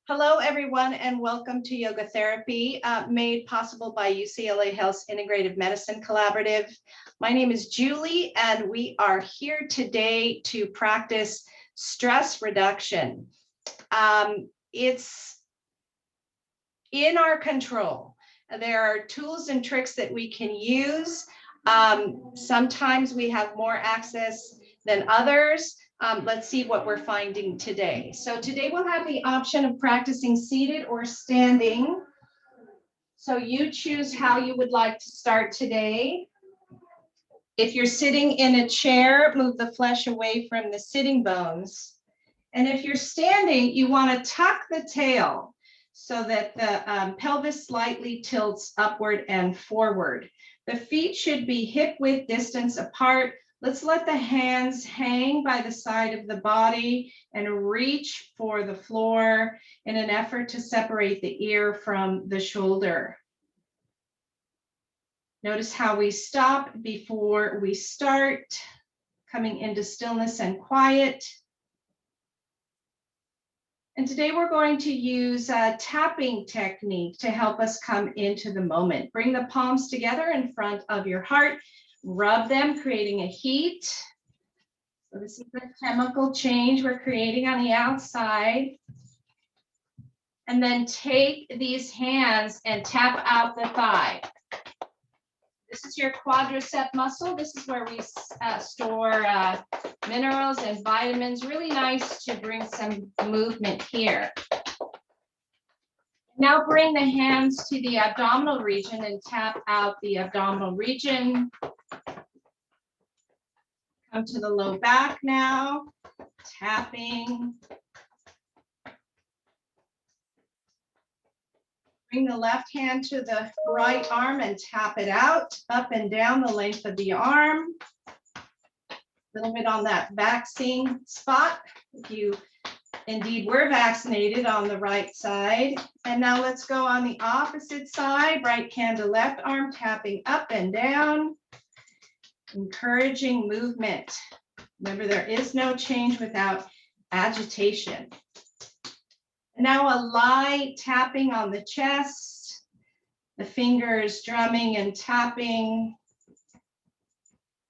Hello, everyone, and welcome to Yoga Therapy, made possible by UCLA Health's Integrative Medicine Collaborative. My name is Julie, and we are here today to practice stress reduction. It's in our control. There are tools and tricks that we can use. Sometimes we have more access than others. Let's see what we're finding today. So today we'll have the option of practicing seated or standing. So you choose how you would like to start today. If you're sitting in a chair, move the flesh away from the sitting bones. And if you're standing, you want to tuck the tail so that the pelvis slightly tilts upward and forward. The feet should be hip-width distance apart. Let's let the hands hang by the side of the body and reach for the floor in an effort to separate the ear from the shoulder. Notice how we stop before we start, coming into stillness and quiet. And today we're going to use a tapping technique to help us come into the moment. Bring the palms together in front of your heart. Rub them, creating a heat. So this is the chemical change we're creating on the outside. And then take these hands and tap out the thigh. This is your quadricep muscle. This is where we store minerals and vitamins. Really nice to bring some movement here. Now bring the hands to the abdominal region and tap out the abdominal region. Come to the low back now, tapping. Bring the left hand to the right arm and tap it out, up and down the length of the arm. A little bit on that vaccine spot, if you indeed were vaccinated on the right side. And now let's go on the opposite side, right hand to left arm, tapping up and down, encouraging movement. Remember, there is no change without agitation. Now a light tapping on the chest, the fingers drumming and tapping,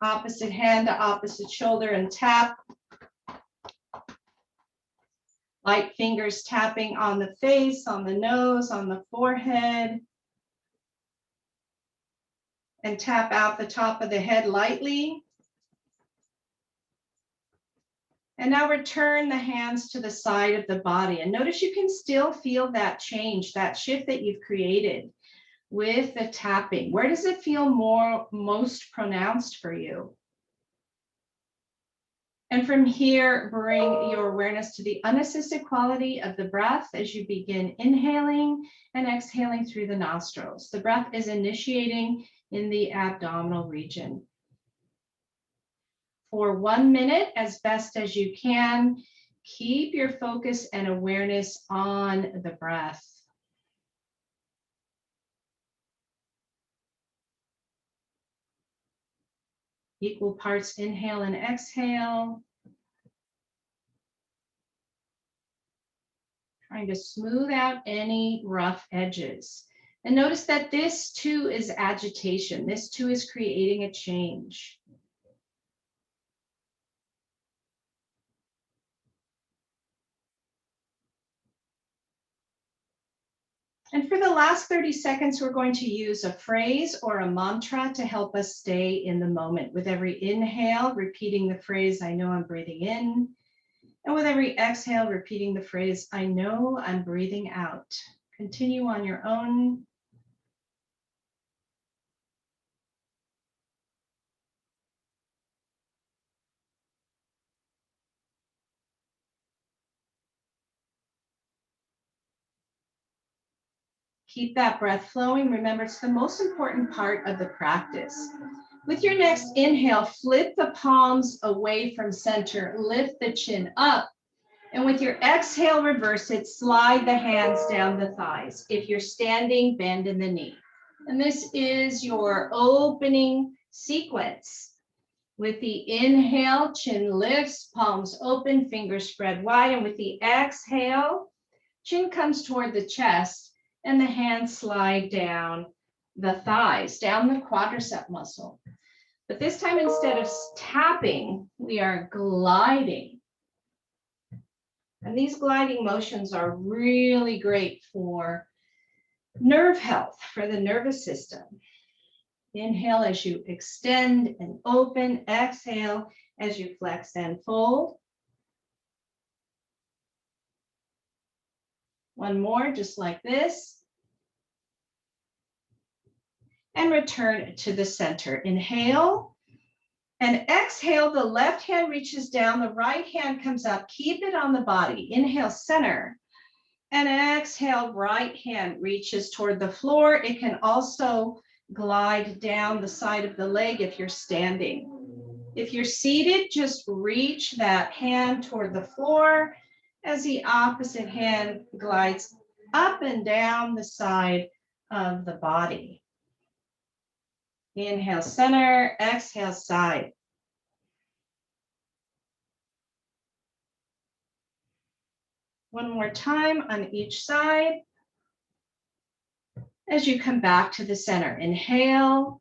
opposite hand to opposite shoulder and tap. Light fingers tapping on the face, on the nose, on the forehead. And tap out the top of the head lightly. And now return the hands to the side of the body. And notice you can still feel that change, that shift that you've created with the tapping. Where does it feel most pronounced for you? And from here, bring your awareness to the unassisted quality of the breath as you begin inhaling and exhaling through the nostrils. The breath is initiating in the abdominal region. For 1 minute, as best as you can, keep your focus and awareness on the breath. Equal parts inhale and exhale. Trying to smooth out any rough edges. And notice that this too is agitation. This too is creating a change. And for the last 30 seconds, we're going to use a phrase or a mantra to help us stay in the moment. With every inhale, repeating the phrase, I know I'm breathing in. And with every exhale, repeating the phrase, I know I'm breathing out. Continue on your own. Keep that breath flowing. Remember, it's the most important part of the practice. With your next inhale, flip the palms away from center, lift the chin up. And with your exhale, reverse it, slide the hands down the thighs. If you're standing, bend in the knee. And this is your opening sequence. With the inhale, chin lifts, palms open, fingers spread wide. And with the exhale, Chin comes toward the chest and the hands slide down the thighs, down the quadricep muscle. But this time, instead of tapping, we are gliding. And these gliding motions are really great for nerve health, for the nervous system. Inhale as you extend and open. Exhale as you flex and fold. One more, just like this. And return to the center. Inhale and exhale. The left hand reaches down, the right hand comes up. Keep it on the body. Inhale, center. And exhale, right hand reaches toward the floor. It can also glide down the side of the leg if you're standing. If you're seated, just reach that hand toward the floor as the opposite hand glides up and down the side of the body. Inhale, center, exhale, side. One more time on each side. As you come back to the center, inhale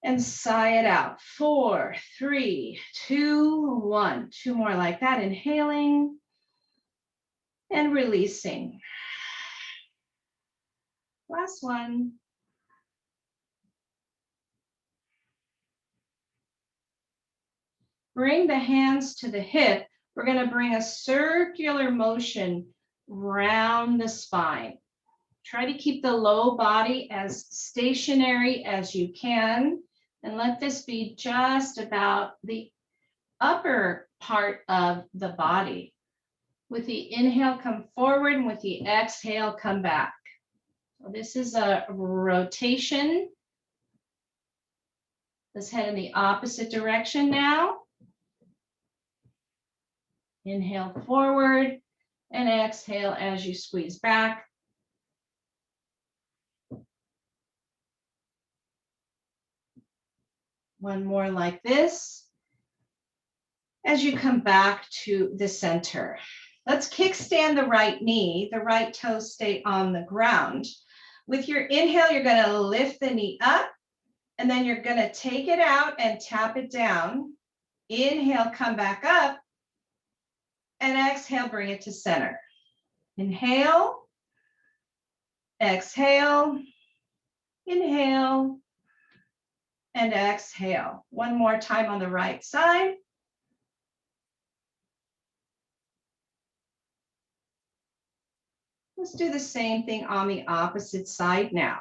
and sigh it out. 4, 3, 2, 1. 2 more like that. Inhaling and releasing. Last one. Bring the hands to the hip. We're going to bring a circular motion round the spine. Try to keep the low body as stationary as you can, and let this be just about the upper part of the body. With the inhale, come forward, and with the exhale, come back. So this is a rotation. Let's head in the opposite direction now. Inhale forward and exhale as you squeeze back. One more like this. As you come back to the center. Let's kickstand the right knee. The right toes stay on the ground. With your inhale, you're going to lift the knee up, and then you're going to take it out and tap it down. Inhale, come back up, and exhale, bring it to center. Inhale, exhale, inhale, and exhale. One more time on the right side. Let's do the same thing on the opposite side now.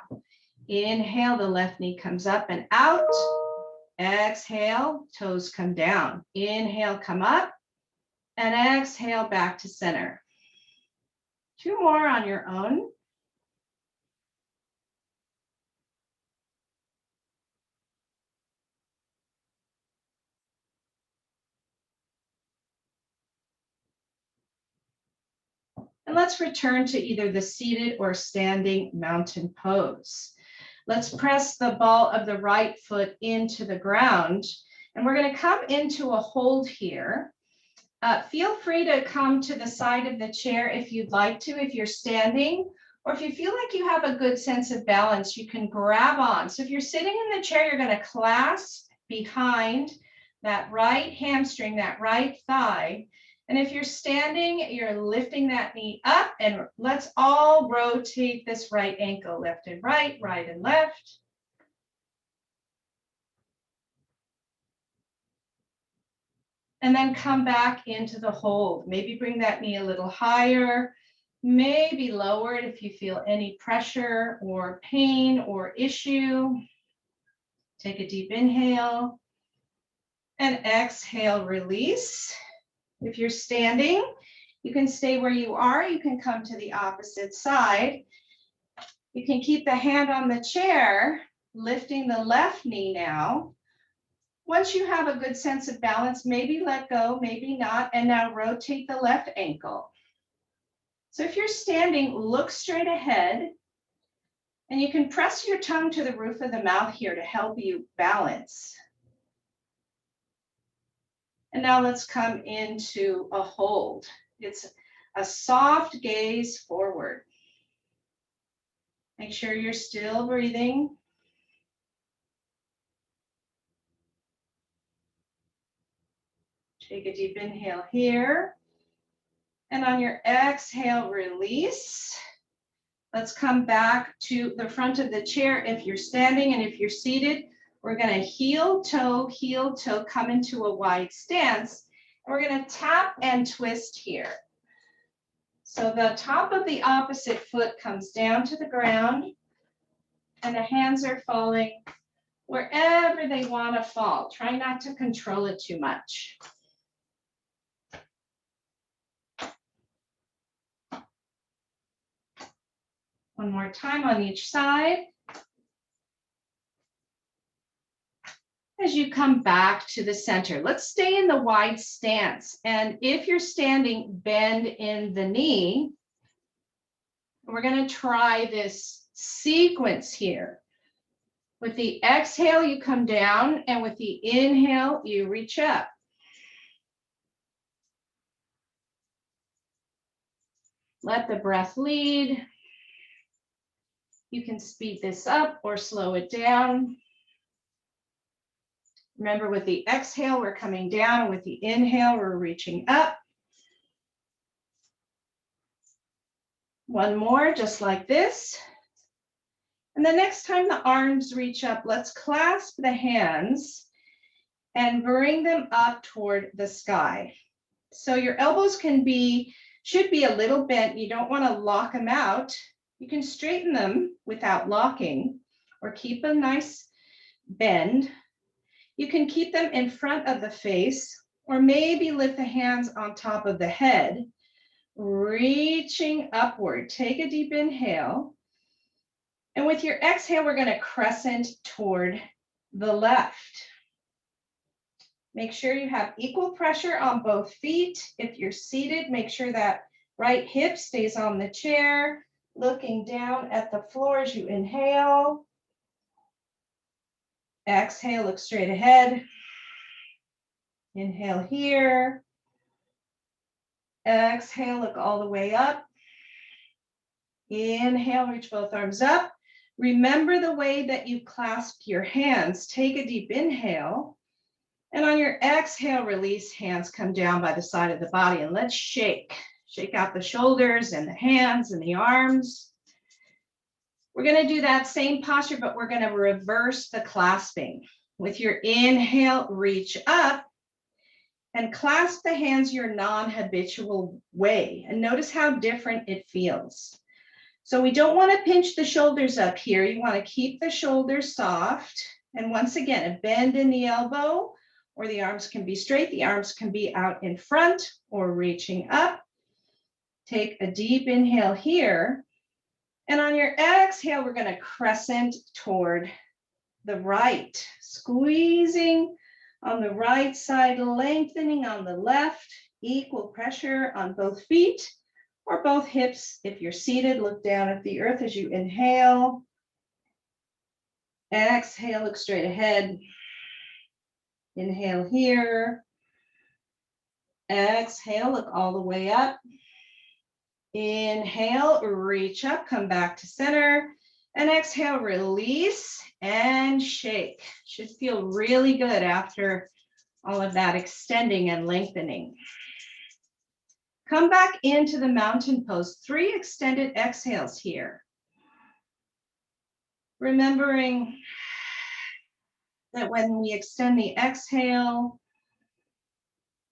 Inhale, the left knee comes up and out. Exhale, toes come down. Inhale, come up, and exhale, back to center. 2 more on your own. And let's return to either the seated or standing mountain pose. Let's press the ball of the right foot into the ground. And we're going to come into a hold here. Feel free to come to the side of the chair if you'd like to, if you're standing, or if you feel like you have a good sense of balance, you can grab on. So if you're sitting in the chair, you're going to clasp behind that right hamstring, that right thigh. And if you're standing, you're lifting that knee up, and let's all rotate this right ankle, left and right, right and left. And then come back into the hold. Maybe bring that knee a little higher, maybe lower it if you feel any pressure or pain or issue. Take a deep inhale and exhale, release. If you're standing, you can stay where you are. You can come to the opposite side. You can keep the hand on the chair, lifting the left knee now. Once you have a good sense of balance, maybe let go, maybe not, and now rotate the left ankle. So if you're standing, look straight ahead, and you can press your tongue to the roof of the mouth here to help you balance. And now let's come into a hold. It's a soft gaze forward. Make sure you're still breathing. Take a deep inhale here. And on your exhale, release. Let's come back to the front of the chair if you're standing, and if you're seated, we're going to heel toe, come into a wide stance. And we're going to tap and twist here. So the top of the opposite foot comes down to the ground, and the hands are falling wherever they want to fall. Try not to control it too much. One more time on each side. As you come back to the center, let's stay in the wide stance. And if you're standing, bend in the knee. We're going to try this sequence here. With the exhale, you come down, and with the inhale, you reach up. Let the breath lead. You can speed this up or slow it down. Remember, with the exhale, we're coming down, and with the inhale, we're reaching up. One more, just like this. And the next time the arms reach up, let's clasp the hands and bring them up toward the sky. So your elbows should be a little bent. You don't want to lock them out. You can straighten them without locking, or keep a nice bend. You can keep them in front of the face, or maybe lift the hands on top of the head, reaching upward. Take a deep inhale. And with your exhale, we're going to crescent toward the left. Make sure you have equal pressure on both feet. If you're seated, make sure that right hip stays on the chair, looking down at the floor as you inhale. Exhale, look straight ahead. Inhale here. Exhale, look all the way up. Inhale, reach both arms up. Remember the way that you clasp your hands. Take a deep inhale. And on your exhale, release, hands come down by the side of the body, and let's shake. Shake out the shoulders and the hands and the arms. We're going to do that same posture, but we're going to reverse the clasping. With your inhale, reach up and clasp the hands your non-habitual way. And notice how different it feels. So we don't want to pinch the shoulders up here. You want to keep the shoulders soft. And once again, a bend in the elbow, or the arms can be straight. The arms can be out in front or reaching up. Take a deep inhale here. And on your exhale, we're going to crescent toward the right, squeezing on the right side, lengthening on the left, equal pressure on both feet or both hips. If you're seated, look down at the earth as you inhale. Exhale, look straight ahead. Inhale here. Exhale, look all the way up. Inhale, reach up, come back to center. And exhale, release and shake. Should feel really good after all of that extending and lengthening. Come back into the mountain pose. 3 extended exhales here. Remembering that when we extend the exhale,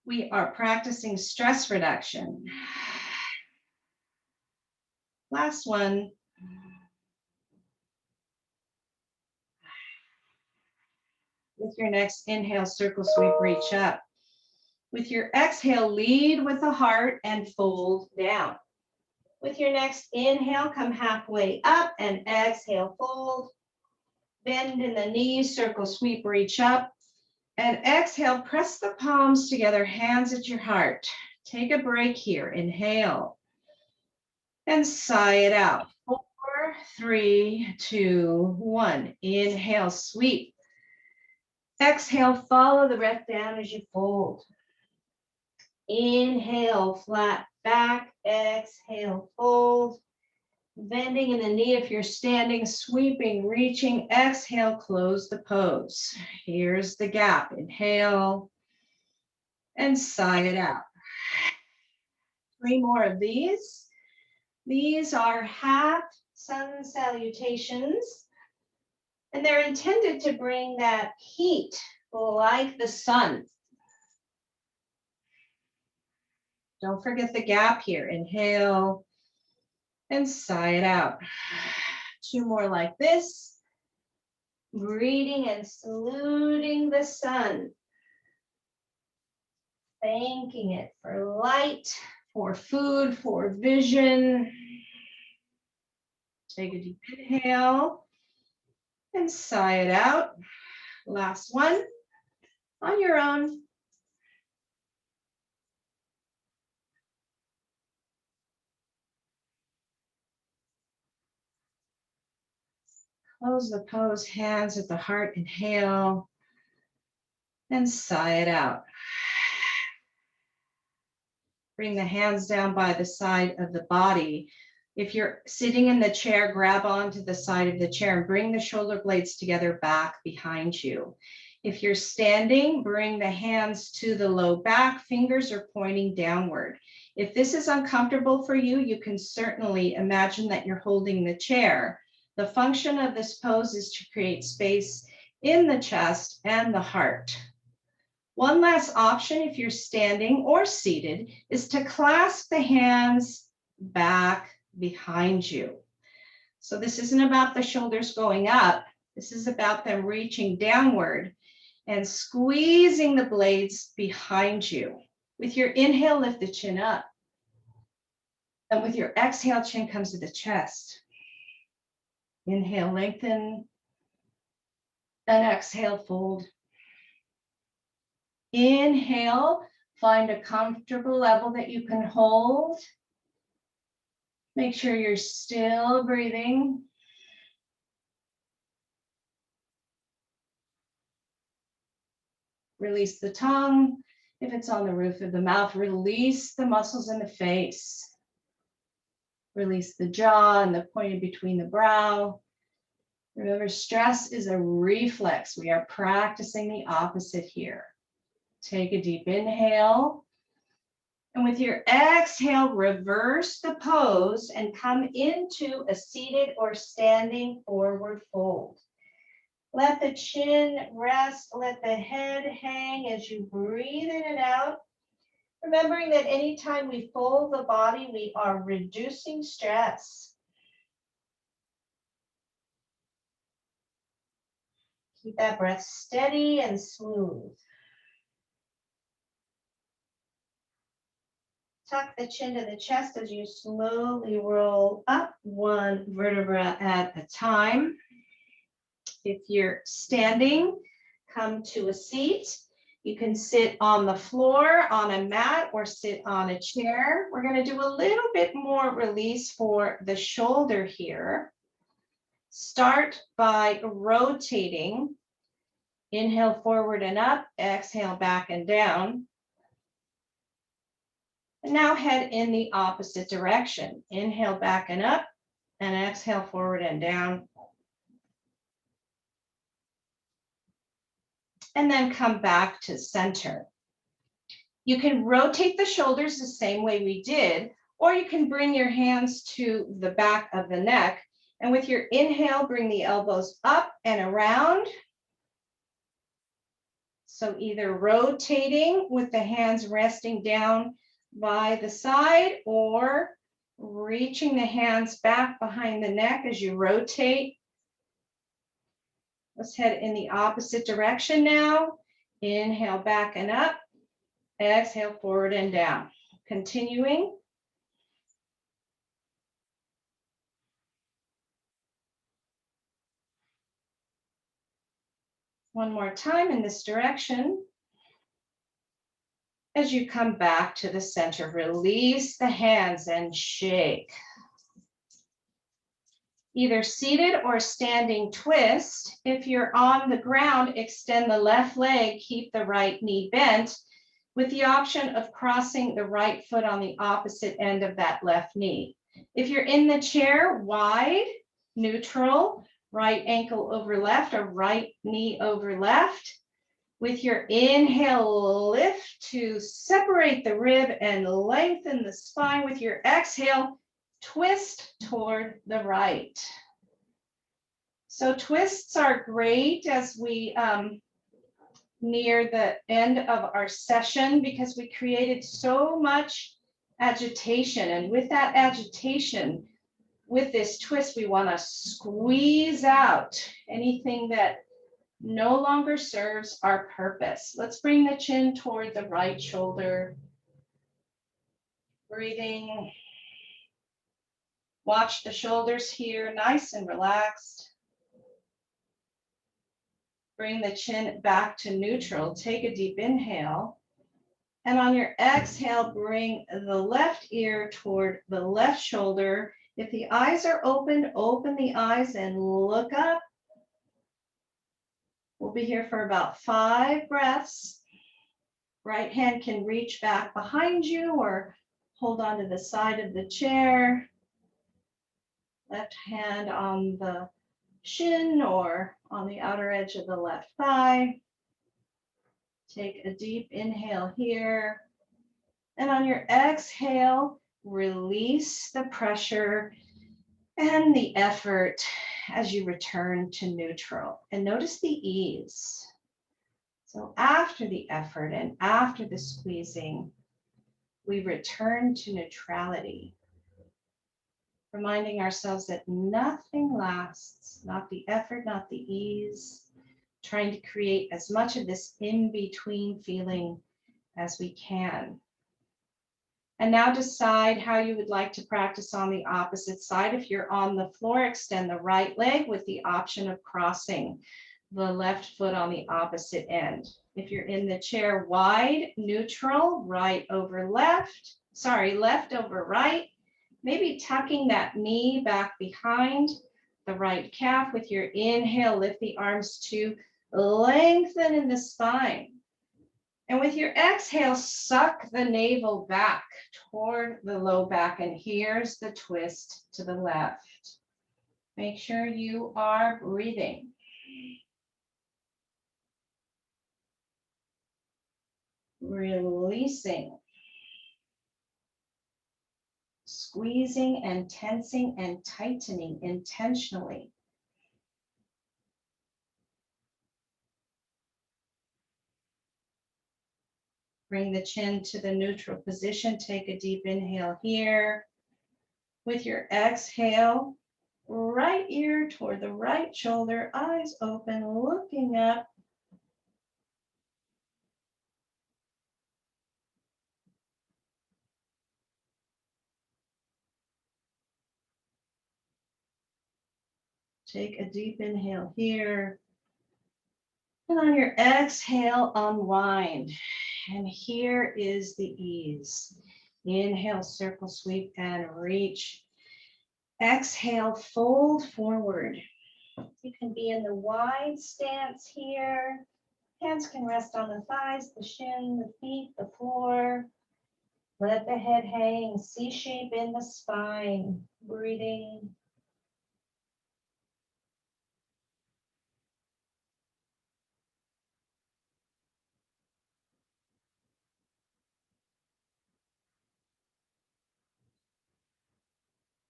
we are practicing stress reduction. Last one. With your next inhale, circle sweep, reach up. With your exhale, lead with the heart and fold down. With your next inhale, come halfway up and exhale, fold. Bend in the knees, circle sweep, reach up. And exhale, press the palms together, hands at your heart. Take a break here. Inhale. And sigh it out. 4, 3, 2, 1. Inhale, sweep. Exhale, follow the breath down as you fold. Inhale, flat back. Exhale, fold. Bending in the knee if you're standing, sweeping, reaching. Exhale, close the pose. Here's the gap. Inhale and sigh it out. 3 more of these. These are half sun salutations, and they're intended to bring that heat like the sun. Don't forget the gap here. Inhale and sigh it out. 2 more like this. Breathing and saluting the sun. Thanking it for light, for food, for vision. Take a deep inhale and sigh it out. Last one on your own. Close the pose, hands at the heart, inhale and sigh it out. Bring the hands down by the side of the body. If you're sitting in the chair, grab onto the side of the chair and bring the shoulder blades together back behind you. If you're standing, bring the hands to the low back, fingers are pointing downward. If this is uncomfortable for you, you can certainly imagine that you're holding the chair. The function of this pose is to create space in the chest and the heart. One last option, if you're standing or seated, is to clasp the hands back behind you. So this isn't about the shoulders going up. This is about them reaching downward and squeezing the blades behind you. With your inhale, lift the chin up. And with your exhale, chin comes to the chest. Inhale, lengthen. And exhale, fold. Inhale, find a comfortable level that you can hold. Make sure you're still breathing. Release the tongue. If it's on the roof of the mouth, release the muscles in the face. Release the jaw and the point between the brow. Remember, stress is a reflex. We are practicing the opposite here. Take a deep inhale. And with your exhale, reverse the pose and come into a seated or standing forward fold. Let the chin rest, let the head hang as you breathe in and out. Remembering that anytime we fold the body, we are reducing stress. Keep that breath steady and smooth. Tuck the chin to the chest as you slowly roll up 1 vertebra at a time. If you're standing, come to a seat. You can sit on the floor, on a mat, or sit on a chair. We're going to do a little bit more release for the shoulder here. Start by rotating. Inhale forward and up, exhale back and down. And now head in the opposite direction. Inhale back and up, and exhale forward and down. And then come back to center. You can rotate the shoulders the same way we did, or you can bring your hands to the back of the neck. And with your inhale, bring the elbows up and around. So either rotating with the hands resting down by the side or reaching the hands back behind the neck as you rotate. Let's head in the opposite direction now. Inhale back and up. Exhale forward and down. Continuing. One more time in this direction. As you come back to the center, release the hands and shake. Either seated or standing twist. If you're on the ground, extend the left leg, keep the right knee bent. with the option of crossing the right foot on the opposite end of that left knee. If you're in the chair, wide, neutral, right ankle over left or right knee over left. With your inhale, lift to separate the rib and lengthen the spine. With your exhale, twist toward the right. So twists are great as we near the end of our session because we created so much agitation. And with that agitation, with this twist, we want to squeeze out anything that no longer serves our purpose. Let's bring the chin toward the right shoulder. Breathing. Watch the shoulders here, nice and relaxed. Bring the chin back to neutral. Take a deep inhale. And on your exhale, bring the left ear toward the left shoulder. If the eyes are open, open the eyes and look up. We'll be here for about 5 breaths. Right hand can reach back behind you or hold on to the side of the chair. Left hand on the shin or on the outer edge of the left thigh. Take a deep inhale here. And on your exhale, release the pressure and the effort as you return to neutral. And notice the ease. So after the effort and after the squeezing, we return to neutrality, reminding ourselves that nothing lasts, not the effort, not the ease, trying to create as much of this in-between feeling as we can. And now decide how you would like to practice on the opposite side. If you're on the floor, extend the right leg with the option of crossing the left foot on the opposite end. If you're in the chair, wide, neutral, right over left, left over right, maybe tucking that knee back behind the right calf. With your inhale, lift the arms to lengthen in the spine. And with your exhale, suck the navel back toward the low back. And here's the twist to the left. Make sure you are breathing. Releasing. Squeezing and tensing and tightening intentionally. Bring the chin to the neutral position. Take a deep inhale here. With your exhale, right ear toward the right shoulder, eyes open, looking up. Take a deep inhale here. And on your exhale, unwind. And here is the ease. Inhale, circle, sweep, and reach. Exhale, fold forward. You can be in the wide stance here. Hands can rest on the thighs, the shin, the feet, the floor. Let the head hang, C shape in the spine. Breathing.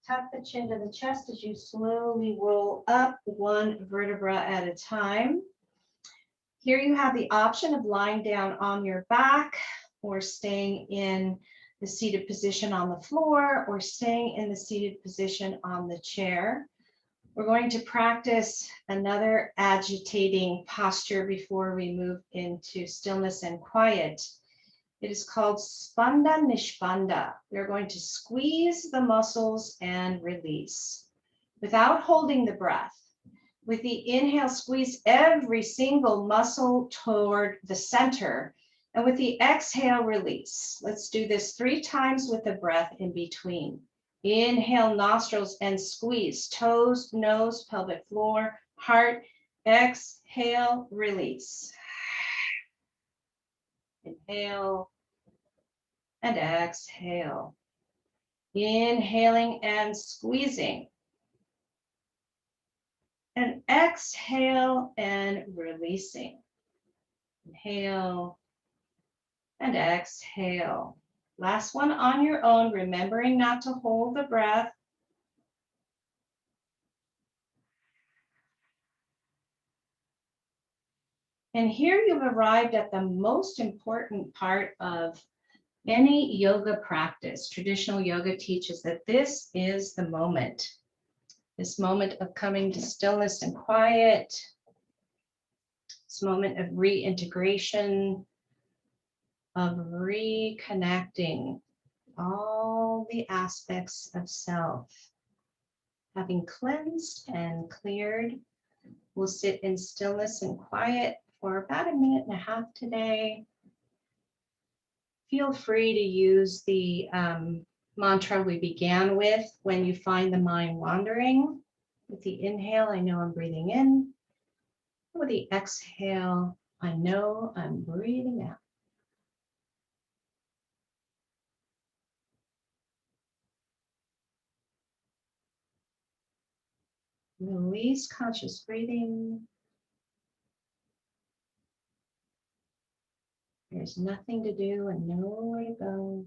Tuck the chin to the chest as you slowly roll up 1 vertebra at a time. Here you have the option of lying down on your back or staying in the seated position on the floor or staying in the seated position on the chair. We're going to practice another agitating posture before we move into stillness and quiet. It is called Spanda Nishpanda. We're going to squeeze the muscles and release without holding the breath. With the inhale, squeeze every single muscle toward the center. And with the exhale, release. Let's do this 3 times with the breath in between. Inhale, nostrils and squeeze. Toes, nose, pelvic floor, heart. Exhale, release. Inhale. and exhale. Inhaling and squeezing. And exhale and releasing. Inhale and exhale. Last one on your own, remembering not to hold the breath. And here you've arrived at the most important part of any yoga practice. Traditional yoga teaches that this is the moment. This moment of coming to stillness and quiet. This moment of reintegration, of reconnecting all the aspects of self. Having cleansed and cleared, we'll sit in stillness and quiet for about 1.5 minutes today. Feel free to use the mantra we began with when you find the mind wandering. With the inhale, I know I'm breathing in. With the exhale, I know I'm breathing out. Release conscious breathing. There's nothing to do and nowhere to go.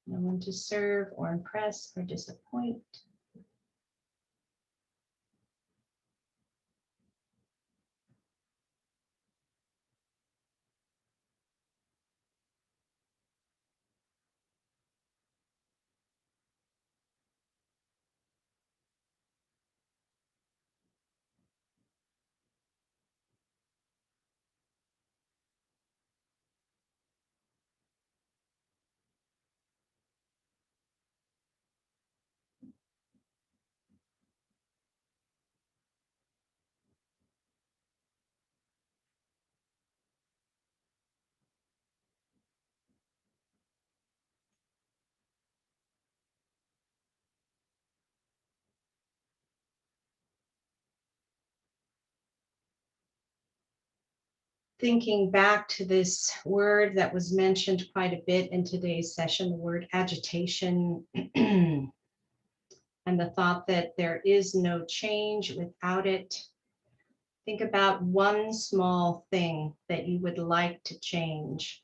No one to serve or impress or disappoint. Thinking back to this word that was mentioned quite a bit in today's session, the word agitation, and the thought that there is no change without it. Think about one small thing that you would like to change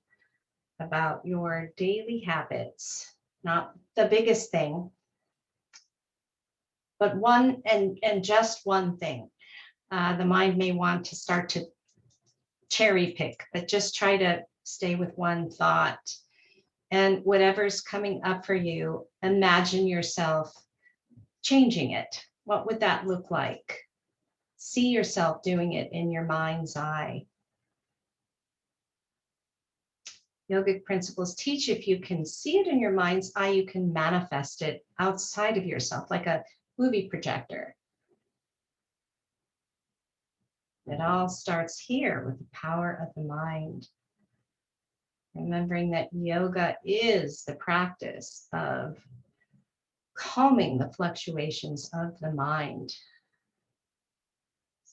about your daily habits, not the biggest thing, but one and just one thing. The mind may want to start to cherry pick, but just try to stay with one thought. And whatever's coming up for you, imagine yourself changing it. What would that look like? See yourself doing it in your mind's eye. Yogic principles teach if you can see it in your mind's eye, you can manifest it outside of yourself, like a movie projector. It all starts here with the power of the mind. Remembering that yoga is the practice of calming the fluctuations of the mind.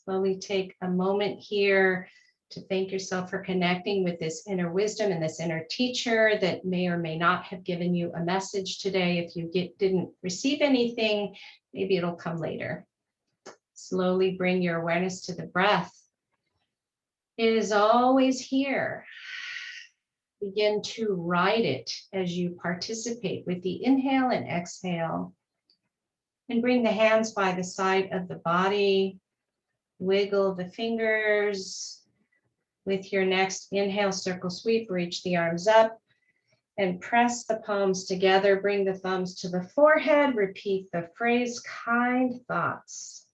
Slowly take a moment here to thank yourself for connecting with this inner wisdom and this inner teacher that may or may not have given you a message today. If you didn't receive anything, maybe it'll come later. Slowly bring your awareness to the breath. It is always here. Begin to ride it as you participate with the inhale and exhale. And bring the hands by the side of the body. Wiggle the fingers. With your next inhale, circle sweep, reach the arms up and press the palms together. Bring the thumbs to the forehead. Repeat the phrase, kind thoughts.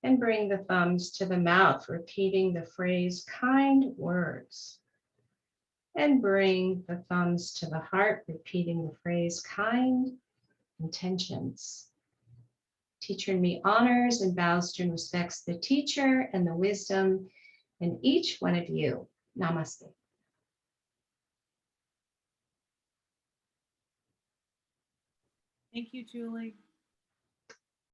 And bring the thumbs to the mouth, repeating the phrase, kind words. And bring the thumbs to the heart, repeating the phrase, kind intentions. Teacher in me honors and bows to and respects the teacher and the wisdom in each one of you. Namaste. Thank you, Julie.